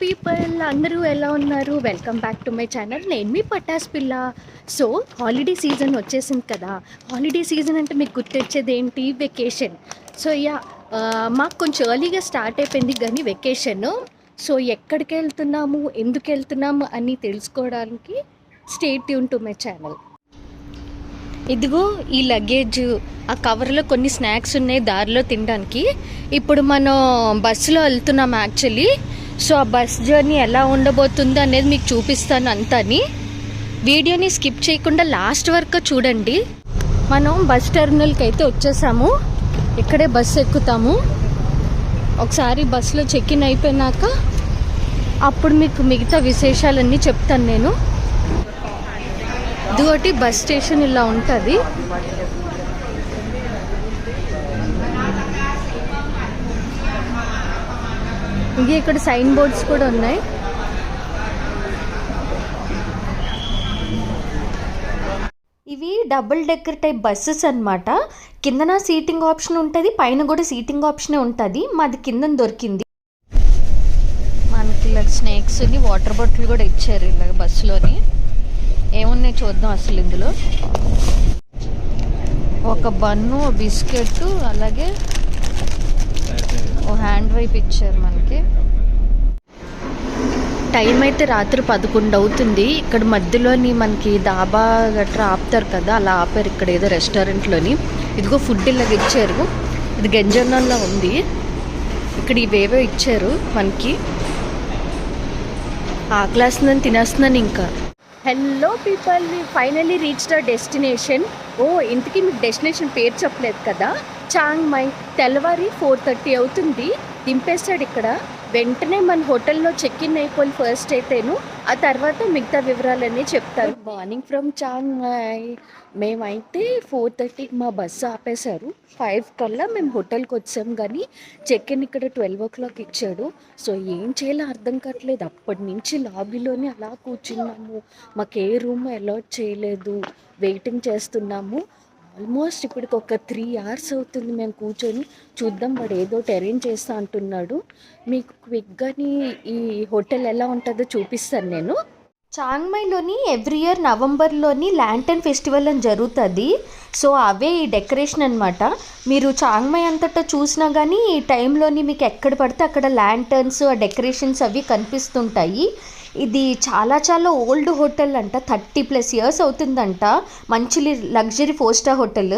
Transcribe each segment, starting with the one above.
People అందరూ ఎలా ఉన్నారు? Welcome back to my channel. నేను మీ పటాస్ పిల్ల. సో హాలిడే సీజన్ వచ్చేసింది కదా. హాలిడే సీజన్ అంటే మీకు గుర్తొచ్చేది ఏంటి? వెకేషన్. సో మాకు కొంచెం ఎర్లీగా స్టార్ట్ అయిపోయింది కానీ వెకేషన్. సో ఎక్కడికి వెళ్తున్నాము, ఎందుకు వెళ్తున్నాము అని తెలుసుకోవడానికి stay tune to my channel. ఇదిగో ఈ లగేజ్, ఆ కవర్లో కొన్ని స్నాక్స్ ఉన్నాయి దారిలో తినడానికి. ఇప్పుడు మనం బస్సులో వెళ్తున్నాం యాక్చువల్లీ. సో ఆ బస్ జర్నీ ఎలా ఉండబోతుందో అనేది మీకు చూపిస్తాను అంతాని. వీడియోని స్కిప్ చేయకుండా లాస్ట్ వరకు చూడండి. మనం బస్ టెర్మినల్కి అయితే వచ్చేసాము. ఇక్కడే బస్సు ఎక్కుతాము. ఒకసారి బస్సులో చెక్ ఇన్ అయిపోయినాక అప్పుడు మీకు మిగతా విశేషాలన్నీ చెప్తాను నేను. ఇదిగోటి బస్ స్టేషన్ ఇలా ఉంటుంది. ఇంకే ఇక్కడ సైన్ బోర్డ్స్ కూడా ఉన్నాయి. ఇవి డబుల్ డెక్కర్ టైప్ బస్సెస్ అనమాట. కిందన సీటింగ్ ఆప్షన్ ఉంటుంది, పైన కూడా సీటింగ్ ఆప్షనే ఉంటుంది. మాది కింద దొరికింది. మనకి ఇలా స్నాక్స్ వాటర్ బాటిల్ కూడా ఇచ్చారు ఇలాగ బస్సులోని. ఏమున్నాయి చూద్దాం అసలు ఇందులో. ఒక బన్ను, బిస్కెట్, అలాగే ఓ హ్యాండ్ వైప్ ఇచ్చారు మనకి. టైం అయితే రాత్రి 11 అవుతుంది. ఇక్కడ మధ్యలోని మనకి డాబా గట్రా ఆపుతారు కదా, అలా ఆపారు ఇక్కడ ఏదో రెస్టారెంట్లోని. ఇదిగో ఫుడ్ ఇలాగ ఇచ్చారు. ఇది గంజన్నంలో ఉంది. ఇక్కడ ఇవేవో ఇచ్చారు మనకి. ఆకలేస్తుందని తినేస్తున్నాను ఇంకా. Hello people, we finally reach the destination. ఇంతకీ మీకు డెస్టినేషన్ పేరు చెప్పలేదు కదా. Chiang Mai. తెల్లవారి 4:30 అవుతుంది. దింపేస్తాడు ఇక్కడ. వెంటనే మన హోటల్లో చెక్ ఇన్ అయిపోయి ఫస్ట్ అయితేను, ఆ తర్వాత మిగతా వివరాలన్నీ చెప్తారు. Morning from Chiang Mai. మేమైతే 4:30కి మా బస్సు ఆపేశారు. 5 కల్లా మేము హోటల్కి వచ్చాం కానీ చెక్ ఇన్ ఇక్కడ 12 o'clock ఇచ్చాడు. సో ఏం చేయాలో అర్థం కావట్లేదు. అప్పటి నుంచి లాబీలోనే అలా కూర్చున్నాము. మాకు ఏ రూమ్ అలాట్ చేయలేదు. వెయిటింగ్ చేస్తున్నాము. ఆల్మోస్ట్ ఇప్పటికి ఒక 3 hours అవుతుంది మేము కూర్చొని. చూద్దాం, వాడు ఏదో అరేంజ్ చేస్తా అంటున్నాడు. మీకు క్విక్గాని ఈ హోటల్ ఎలా ఉంటుందో చూపిస్తాను నేను. చాంగ్మైలోని ఎవ్రీ ఇయర్ నవంబర్లోని ల్యాంటర్న్ ఫెస్టివల్ అని జరుగుతుంది. సో అవే ఈ డెకరేషన్ అనమాట. మీరు చాంగ్మై అంతటా చూసినా కానీ ఈ టైంలోని మీకు ఎక్కడ పడితే అక్కడ ల్యాంటర్న్స్, ఆ డెకరేషన్స్ అవి కనిపిస్తుంటాయి. ఇది చాలా చాలా ఓల్డ్ హోటల్ అంట. 30+ years అవుతుందంట. మంచి లగ్జరీ 4-star హోటల్.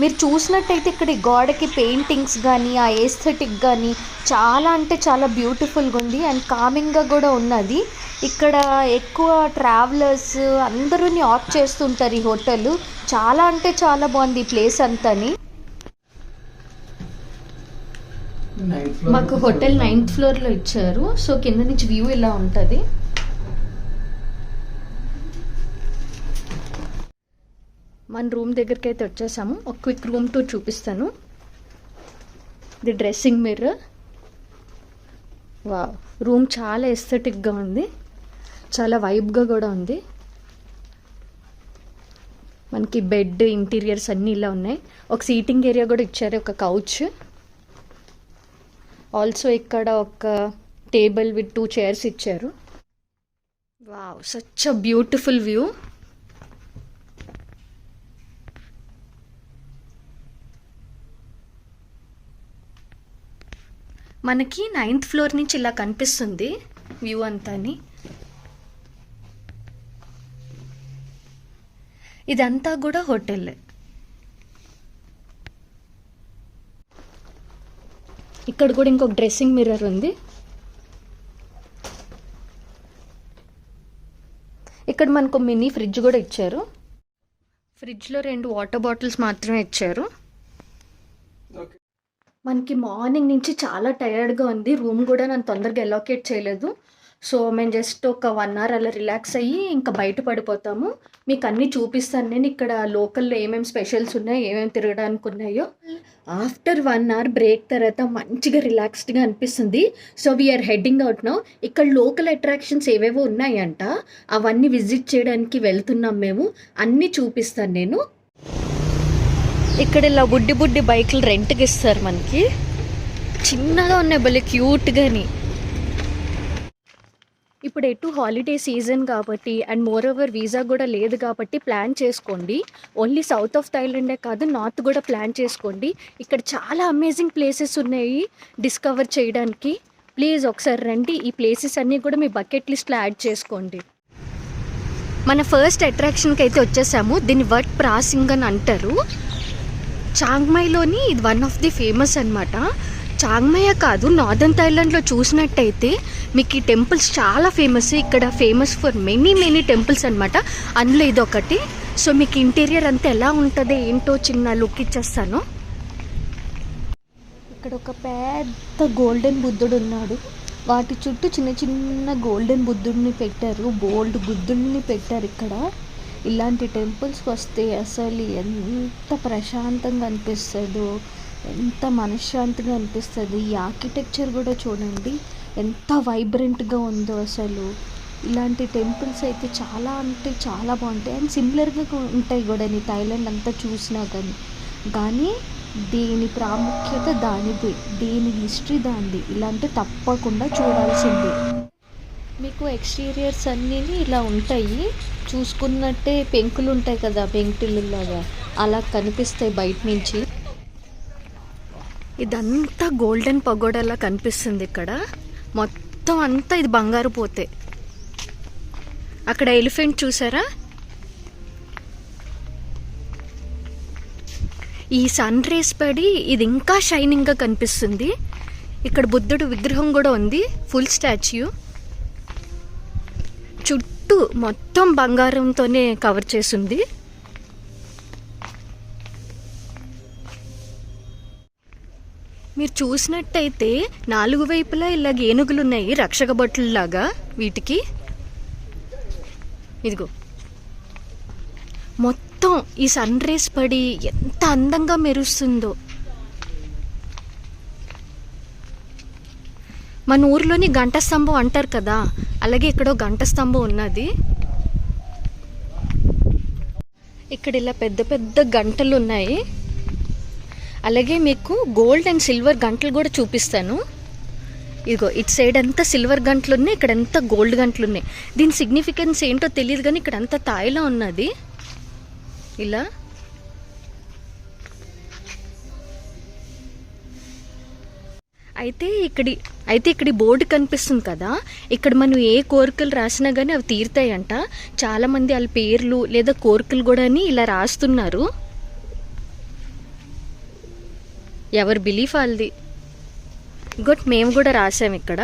మీరు చూసినట్టయితే ఇక్కడ ఈ గోడకి పెయింటింగ్స్ కానీ, ఆ ఏస్థెటిక్ కానీ చాలా అంటే చాలా బ్యూటిఫుల్గా ఉంది. అండ్ కామింగ్గా కూడా ఉన్నది. ఇక్కడ ఎక్కువ ట్రావెలర్స్ అందరూ ఆప్ చేస్తుంటారు ఈ హోటల్. చాలా అంటే చాలా బాగుంది ఈ ప్లేస్ అంతాని. మాకు హోటల్ 9th floorలో ఇచ్చారు. సో కింద నుంచి వ్యూ ఇలా ఉంటుంది. మన రూమ్ దగ్గరికి అయితే వచ్చేసాము. ఒక క్విక్ రూమ్ టూర్ చూపిస్తాను. ఇది డ్రెస్సింగ్ మిర్రర్. వావ్, రూమ్ చాలా ఎస్థెటిక్గా ఉంది. చాలా వైబ్గా కూడా ఉంది. మనకి బెడ్, ఇంటీరియర్స్ అన్నీ ఇలా ఉన్నాయి. ఒక సీటింగ్ ఏరియా కూడా ఇచ్చారు, ఒక కౌచ్. ఆల్సో ఇక్కడ ఒక టేబుల్ విత్ 2 chairs ఇచ్చారు. Wow, such a beautiful view. మనకి 9th floor నుంచి ఇలా కనిపిస్తుంది వ్యూ అంతాని. ఇదంతా కూడా హోటల్. ఇక్కడ కూడా ఇంకొక డ్రెస్సింగ్ మిర్రర్ ఉంది. ఇక్కడ మనకు మినీ ఫ్రిడ్జ్ కూడా ఇచ్చారు. ఫ్రిడ్జ్లో 2 వాటర్ బాటిల్స్ మాత్రమే ఇచ్చారు. మనకి మార్నింగ్ నుంచి చాలా టైర్డ్గా ఉంది. రూమ్ కూడా నన్ను తొందరగా అలొకేట్ చేయలేదు. సో మేము జస్ట్ ఒక 1 hour అలా రిలాక్స్ అయ్యి ఇంకా బయట పడిపోతాము. మీకు అన్నీ చూపిస్తాను నేను. ఇక్కడ లోకల్లో ఏమేమి స్పెషల్స్ ఉన్నాయో, ఏమేమి తిరగడానికి ఉన్నాయో. ఆఫ్టర్ 1 hour బ్రేక్ తర్వాత మంచిగా రిలాక్స్డ్గా అనిపిస్తుంది. So we are heading out now. ఇక్కడ లోకల్ అట్రాక్షన్స్ ఏవేవో ఉన్నాయంట, అవన్నీ విజిట్ చేయడానికి వెళ్తున్నాం మేము. అన్నీ చూపిస్తాను నేను. ఇక్కడ ఇలా బుడ్డి బైకులు రెంట్కి ఇస్తారు మనకి. చిన్నగా ఉన్నాయి, భలే క్యూట్గాని. ఇప్పుడు ఎటు హాలిడే సీజన్ కాబట్టి అండ్ మోర్ ఓవర్ వీసా కూడా లేదు కాబట్టి ప్లాన్ చేసుకోండి. ఓన్లీ సౌత్ ఆఫ్ థాయిలాండే కాదు, నార్త్ కూడా ప్లాన్ చేసుకోండి. ఇక్కడ చాలా అమేజింగ్ ప్లేసెస్ ఉన్నాయి డిస్కవర్ చేయడానికి. ప్లీజ్ ఒకసారి రండి, ఈ ప్లేసెస్ అన్నీ కూడా మీ బకెట్ లిస్ట్లో యాడ్ చేసుకోండి. మన ఫస్ట్ అట్రాక్షన్కి అయితే వచ్చేసాము. దీన్ని వట్ ప్రాసింగ్ అని అంటారు. చాంగ్మైలోని ఇది వన్ ఆఫ్ ది ఫేమస్ అనమాట. చాంగ్మయ కాదు, నార్దర్న్ థాయిలాండ్లో చూసినట్టయితే మీకు ఈ టెంపుల్స్ చాలా ఫేమస్. ఇక్కడ ఫేమస్ ఫర్ మెనీ టెంపుల్స్ అనమాట. అందులో ఇది ఒకటి. సో మీకు ఇంటీరియర్ అంతా ఎలా ఉంటుంది ఏంటో చిన్న లుక్ ఇచ్చేస్తాను. ఇక్కడ ఒక పెద్ద గోల్డెన్ బుద్ధుడు ఉన్నాడు. వాటి చుట్టూ చిన్న చిన్న గోల్డెన్ బుద్ధుడిని పెట్టారు, బోల్డ్ బుద్ధుడిని పెట్టారు ఇక్కడ. ఇలాంటి టెంపుల్స్కి వస్తే అసలు ఎంత ప్రశాంతంగా అనిపిస్తుందో, ఎంత మనశ్శాంతిగా అనిపిస్తుంది. ఈ ఆర్కిటెక్చర్ కూడా చూడండి ఎంత వైబ్రెంట్గా ఉందో అసలు. ఇలాంటి టెంపుల్స్ అయితే చాలా అంటే చాలా బాగుంటాయి అండ్ సిమిలర్గా ఉంటాయి కూడా థాయిలాండ్ అంతా చూసినా కానీ దీని ప్రాముఖ్యత దానిది, దీని హిస్టరీ దానిది. ఇలాంటి తప్పకుండా చూడాల్సిందే. మీకు ఎక్స్టీరియర్స్ అన్నీ ఇలా ఉంటాయి, చూసుకున్నట్టే పెంకులు ఉంటాయి కదా, పెంకుటిల్లులాగా అలా కనిపిస్తాయి బయట నుంచి. ఇదంతా గోల్డెన్ పగోడాలా కనిపిస్తుంది ఇక్కడ. మొత్తం అంతా ఇది బంగారు పోతే. అక్కడ ఎలిఫెంట్ చూసారా? ఈ సన్ రేస్ పడి ఇది ఇంకా షైనింగ్గా కనిపిస్తుంది. ఇక్కడ బుద్ధుడు విగ్రహం కూడా ఉంది, ఫుల్ స్టాచ్యూ. చుట్టూ మొత్తం బంగారంతోనే కవర్ చేసింది. మీరు చూసినట్టయితే 4 వైపులా ఇలాగ ఏనుగులు ఉన్నాయి, రక్షక భటుల్లాగా వీటికి. ఇదిగో మొత్తం ఈ సన్ రేస్ పడి ఎంత అందంగా మెరుస్తుందో. మన ఊర్లోని గంట స్తంభం అంటారు కదా, అలాగే ఇక్కడ గంట స్తంభం ఉన్నది. ఇక్కడ ఇలా పెద్ద పెద్ద గంటలు ఉన్నాయి. అలాగే మీకు గోల్డ్ అండ్ సిల్వర్ గంటలు కూడా చూపిస్తాను. ఇదిగో ఇటు సైడ్ అంతా సిల్వర్ గంటలు ఉన్నాయి, ఇక్కడ అంతా గోల్డ్ గంటలు ఉన్నాయి. దీని సిగ్నిఫికెన్స్ ఏంటో తెలియదు కానీ ఇక్కడ అంతా తాయిలా ఉన్నది ఇలా. అయితే ఇక్కడ బోర్డు కనిపిస్తుంది కదా, ఇక్కడ మనం ఏ కోరికలు రాసినా కానీ అవి తీరుతాయంట. చాలామంది వాళ్ళ పేర్లు లేదా కోరికలు కూడా ఇలా రాస్తున్నారు. ఎవరి బిలీఫ్ వాళ్ళది. గుడ్, మేము కూడా రాసాం ఇక్కడ.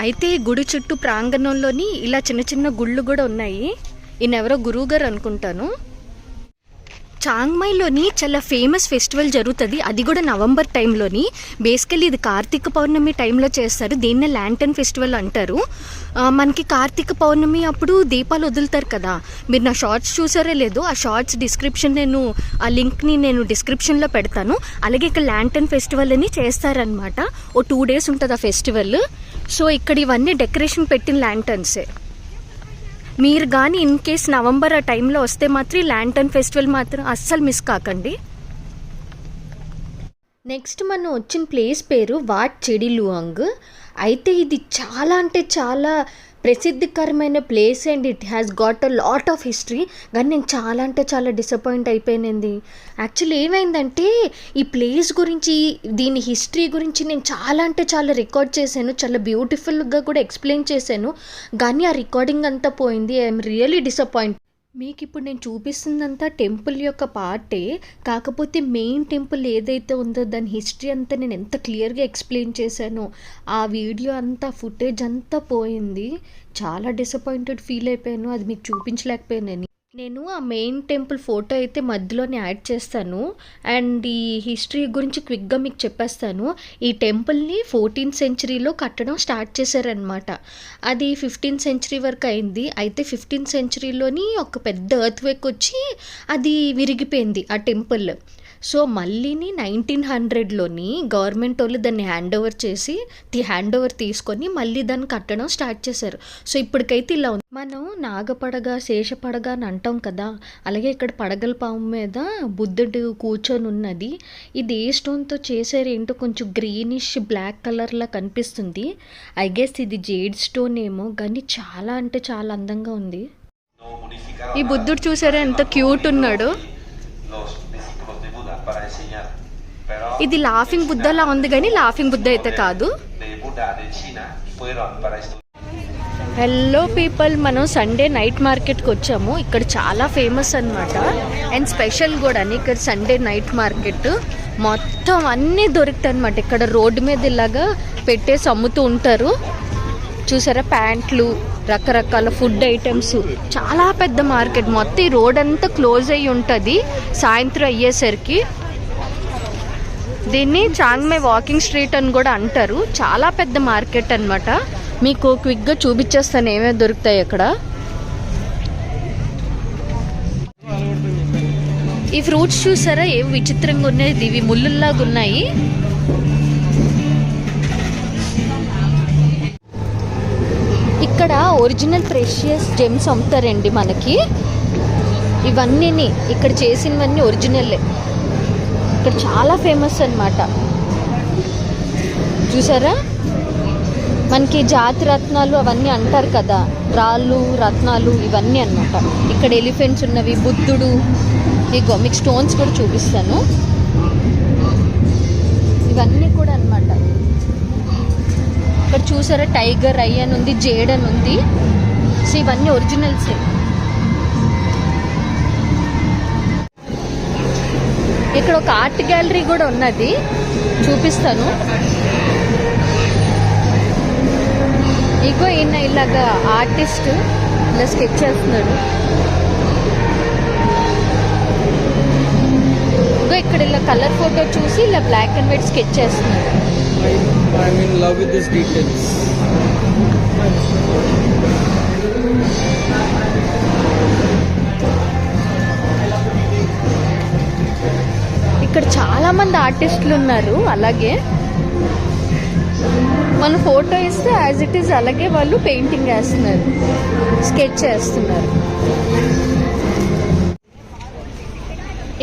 అయితే గుడి చుట్టూ ప్రాంగణంలోని ఇలా చిన్న చిన్న గుళ్ళు కూడా ఉన్నాయి. ఈయన ఎవరో గురువు గారు అనుకుంటాను. చాంగ్మైలోని చాలా ఫేమస్ ఫెస్టివల్ జరుగుతుంది, అది కూడా నవంబర్ టైంలోని. బేసికలీ ఇది కార్తీక పౌర్ణమి టైంలో చేస్తారు. దీన్నే ల్యాంటర్న్ ఫెస్టివల్ అంటారు. మనకి కార్తీక పౌర్ణమి అప్పుడు దీపాలు వదులుతారు కదా, మీరు నా షార్ట్స్ చూసారో లేదో, ఆ షార్ట్స్ ఆ లింక్ని నేను డిస్క్రిప్షన్లో పెడతాను. అలాగే ఇక్కడ ల్యాంటర్న్ ఫెస్టివల్ అని చేస్తారనమాట. ఓ 2 days ఉంటుంది ఆ ఫెస్టివల్. సో ఇక్కడ ఇవన్నీ డెకరేషన్ పెట్టిన ల్యాంటర్న్సే. మీరు కానీ ఇన్ కేస్ నవంబర్ ఆ టైంలో వస్తే మాత్రం ల్యాంటర్న్ ఫెస్టివల్ మాత్రం అస్సలు మిస్ కాకండి. నెక్స్ట్ మనం వచ్చిన ప్లేస్ పేరు వాట్ చెడిలువాంగ్. అయితే ఇది చాలా అంటే చాలా ప్రసిద్ధికరమైన place and it has got a lot of history. కానీ నేను చాలా అంటే చాలా డిసప్పాయింట్ అయిపోయానండి. యాక్చువల్లీ ఏమైందంటే ఈ ప్లేస్ గురించి, దీని హిస్టరీ గురించి నేను చాలా అంటే చాలా రికార్డ్ చేశాను, చాలా బ్యూటిఫుల్గా కూడా ఎక్స్ప్లెయిన్ చేశాను. కానీ ఆ రికార్డింగ్ అంతా పోయింది. I'm really disappoint. మీకు ఇప్పుడు నేను చూపిస్తుందంతా టెంపుల్ యొక్క పార్టే, కాకపోతే మెయిన్ టెంపుల్ ఏదైతే ఉందో దాని హిస్టరీ అంతా నేను ఎంత క్లియర్గా ఎక్స్ప్లెయిన్ చేశానో ఆ వీడియో అంతా ఫుటేజ్ అంతా పోయింది. చాలా డిసప్పాయింటెడ్ ఫీల్ అయిపోయాను, అది మీకు చూపించలేకపోయాను. నేను ఆ మెయిన్ టెంపుల్ ఫోటో అయితే మధ్యలోనే యాడ్ చేస్తాను అండ్ ఈ హిస్టరీ గురించి క్విక్గా మీకు చెప్పేస్తాను. ఈ టెంపుల్ని 14th centuryలో కట్టడం స్టార్ట్ చేశారనమాట. అది 15th century వరకు అయింది. అయితే 15th centuryలోని ఒక పెద్ద ఎర్త్క్వేక్ వచ్చి అది విరిగిపోయింది ఆ టెంపుల్. సో మళ్ళీని 1900లోని గవర్నమెంట్ వాళ్ళు దాన్ని హ్యాండ్ ఓవర్ తీసుకొని మళ్ళీ దాన్ని కట్టడం స్టార్ట్ చేశారు. సో ఇప్పటికైతే ఇలా ఉంది. మనం నాగపడగ శేషపడగ అని అంటాం కదా, అలాగే ఇక్కడ పడగల పాము మీద బుద్ధుడు కూర్చొని ఉన్నది. ఇది ఏ స్టోన్తో చేశారు ఏంటో, కొంచెం గ్రీనిష్ బ్లాక్ కలర్లా కనిపిస్తుంది. ఐ గెస్ ఇది జేడ్ స్టోన్ ఏమో, కానీ చాలా అంటే చాలా అందంగా ఉంది. ఈ బుద్ధుడు చూసారా ఎంత క్యూట్ ఉన్నాడు. ఇది లాఫింగ్ బుద్ధలా ఉంది, కానీ లాఫింగ్ బుద్ధ అయితే కాదు. హలో పీపుల్, మనం సండే నైట్ మార్కెట్కి వచ్చాము. ఇక్కడ చాలా ఫేమస్ అనమాట అండ్ స్పెషల్ కూడా. ఇక్కడ సండే నైట్ మార్కెట్ మొత్తం అన్నీ దొరుకుతాయి అనమాట. ఇక్కడ రోడ్డు మీద ఇలాగా పెట్టేసి అమ్ముతూ ఉంటారు. చూసారా, ప్యాంట్లు, రకరకాల ఫుడ్ ఐటమ్స్, చాలా పెద్ద మార్కెట్. మొత్తం ఈ రోడ్ అంతా క్లోజ్ అయ్యి ఉంటుంది సాయంత్రం అయ్యేసరికి. దీన్ని చాంగ్మై వాకింగ్ స్ట్రీట్ అని కూడా అంటారు. చాలా పెద్ద మార్కెట్ అనమాట. మీకు క్విక్గా చూపించేస్తాను ఏమేమి దొరుకుతాయి అక్కడ. ఈ ఫ్రూట్స్ చూసారా ఏవి విచిత్రంగా ఉన్నాయి. ఇవి ముళ్ళుల్లాగా ఉన్నాయి. ఇక్కడ ఒరిజినల్ ప్రెషియస్ జెమ్స్ అమ్ముతారండి మనకి. ఇవన్నీ ఇక్కడ చేసినవన్నీ ఒరిజినల్లే. ఇక్కడ చాలా ఫేమస్ అన్నమాట. చూసారా, మనకి జాతి రత్నాలు అవన్నీ అంటారు కదా, రాళ్ళు రత్నాలు ఇవన్నీ అన్నమాట. ఇక్కడ ఎలిఫెంట్స్ ఉన్నవి, బుద్ధుడు. మీకు స్టోన్స్ కూడా చూపిస్తాను. ఇవన్నీ కూడా అన్నమాట. ఇక్కడ చూసారా టైగర్ ఐ అని ఉంది, జేడ్ అని ఉంది. సో ఇవన్నీ ఒరిజినల్సే. ఇక్కడ ఒక ఆర్ట్ గ్యాలరీ కూడా ఉన్నది, చూపిస్తాను. ఇగో ఈయన ఇలాగా ఆర్టిస్ట్ ఇలా స్కెచ్ చేస్తున్నాడు. ఇగో ఇక్కడ ఇలా కలర్ ఫోటో చూసి ఇలా బ్లాక్ అండ్ వైట్ స్కెచ్ చేస్తున్నాడు. I'm in love with these details. ఇక్కడ చాలా మంది ఆర్టిస్టులు ఉన్నారు. అలాగే మన ఫోటో ఇస్తే యాజ్ ఇట్ ఈస్ అలాగే వాళ్ళు పెయింటింగ్ వేస్తున్నారు, స్కెచ్ చేస్తున్నారు.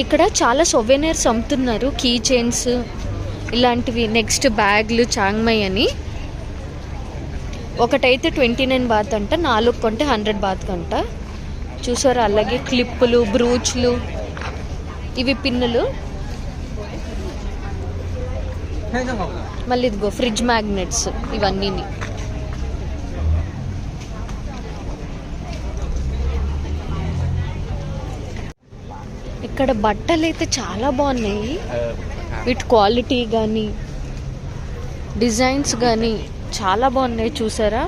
ఇక్కడ చాలా సొవెనీర్స్ అమ్ముతున్నారు, కీ చైన్స్ ఇలాంటివి. నెక్స్ట్ బ్యాగ్లు చాంగ్మై అని. ఒకటైతే 29 బాత్ అంట, 4 కొంటే 100 బాత్ అంట. చూసారా, అలాగే క్లిప్పులు, బ్రూచ్లు, ఇవి పిన్నులు. మళ్ళీ ఇదిగో ఫ్రిడ్జ్ మ్యాగ్నెట్స్ ఇవన్నీ. ఇక్కడ బట్టలు అయితే చాలా బాగున్నాయి. వీటి క్వాలిటీ కానీ డిజైన్స్ కానీ చాలా బాగున్నాయి. చూసారా,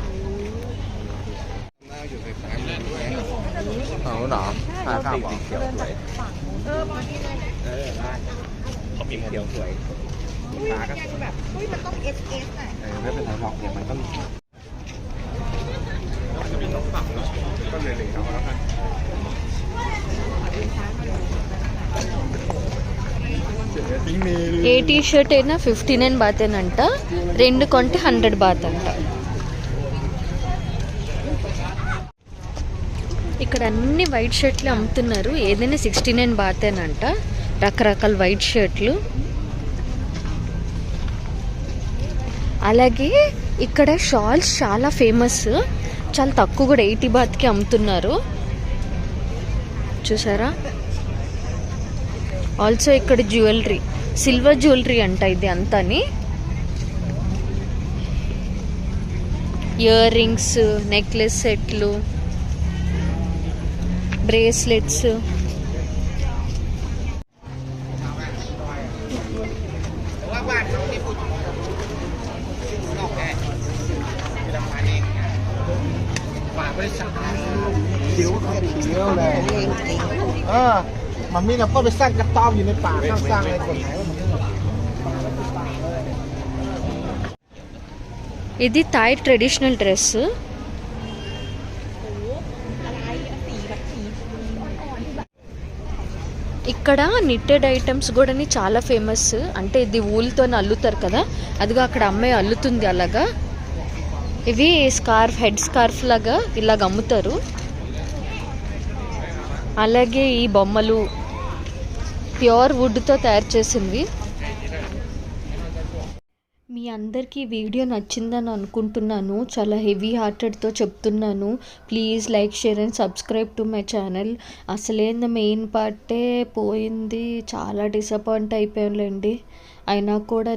ఏ టీ షర్ట్ అయినా 59 బాతేనంట, 2 కొంటే 100 బాత్ అంట. ఇక్కడ అన్ని వైట్ షర్ట్లు అమ్ముతున్నారు. ఏదైనా 69 బాతేనంట. రకరకాల వైట్ షర్ట్లు. అలాగే ఇక్కడ షాల్స్ చాలా ఫేమస్. చాలా తక్కువ కూడా 80 బాత్కి అమ్ముతున్నారు. చూసారా, ఆల్సో ఇక్కడ జ్యువెలరీ, సిల్వర్ జ్యువెలరీ అంట ఇది అంతాని. ఇయర్ రింగ్స్, నెక్లెస్ సెట్లు, బ్రేస్లెట్స్. మమ్మీ నప్పไปสร้างกระต๊อบอยู่ในป่าข้างสร้างอะไรคนไหน ఇది థాయ్ ట్రెడిషనల్ డ్రెస్. ఇక్కడ నిట్టెడ్ ఐటమ్స్ కూడా చాలా ఫేమస్. అంటే ఇది ఊల్తో అల్లుతారు కదా, అదిగా అక్కడ అమ్మాయి అల్లుతుంది అలాగా. ఇవి స్కార్ఫ్, హెడ్ స్కార్ఫ్ లాగా ఇలాగ అమ్ముతారు. అలాగే ఈ బొమ్మలు ప్యూర్ వుడ్తో తయారు చేసినవి. మీ అందరికీ వీడియో నచ్చిందని అనుకుంటున్నాను. చాలా హెవీ హార్టెడ్తో చెప్తున్నాను. Please like, share and subscribe to my channel. అసలేంది మెయిన్ పార్టే పోయింది. చాలా డిసప్పాయింట్ అయిపోయానులేండి. అయినా కూడా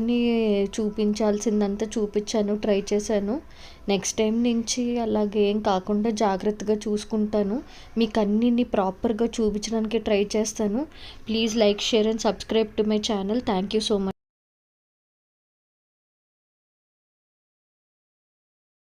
చూపించాల్సిందంతా చూపించాను, ట్రై చేశాను. నెక్స్ట్ టైం నుంచి అలాగేం కాకుండా జాగ్రత్తగా చూసుకుంటాను. మీకు అన్నీ ప్రాపర్గా చూపించడానికి ట్రై చేస్తాను. Please like, share and subscribe to my channel. Thank you so much.